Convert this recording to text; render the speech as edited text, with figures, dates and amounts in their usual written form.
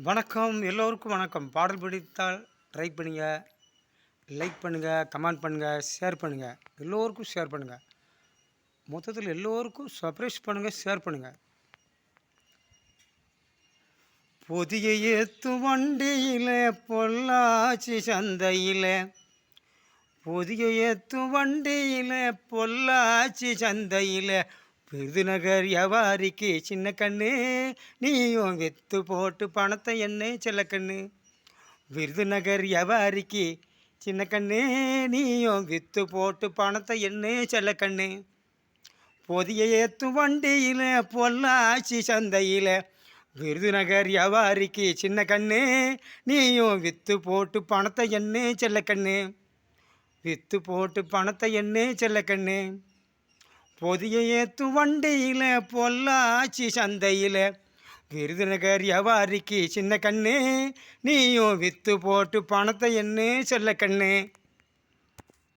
வணக்கம், எல்லோருக்கும் வணக்கம். பாடல் பிடித்தால் ட்ரை பண்ணுங்க, லைக் பண்ணுங்க, கமெண்ட் பண்ணுங்க, ஷேர் பண்ணுங்க. எல்லோருக்கும் ஷேர் பண்ணுங்க. மொத்தத்தில் எல்லோருக்கும் சர்ப்ரைஸ் பண்ணுங்க, ஷேர் பண்ணுங்க. பொதிய ஏத்தும் வண்டியில பொள்ளாச்சி சந்தையில, பொதிய ஏத்தும் வண்டியில பொள்ளாச்சி சந்தையில, விருதுநகர் வியாபாரிக்கு சின்ன கண்ணு, நீயும் வித்து போட்டு பணத்தை என்ன செல்லக்கண்ணு. விருதுநகர் வியாபாரிக்கு சின்ன கண்ணு, நீயும் வித்து போட்டு பணத்தை என்ன செல்லக்கண்ணு. பொதிய ஏத்தும் வண்டியில பொள்ளாச்சி சந்தையில, விருதுநகர் வியாபாரிக்கு சின்ன கண்ணு, நீயும் வித்து போட்டு பணத்தை என்ன செல்லக்கண்ணு. வித்து போட்டு பணத்தை என்ன செல்லக்கண்ணு. பொதிய ஏத்தும் வண்டியில பொள்ளாச்சி சந்தையில, விருதுநகர் வியாபாரிக்கு சின்ன கண்ணு, நீயும் வித்து போட்டு பணத்தை என்ன செல்லக்கண்ணு.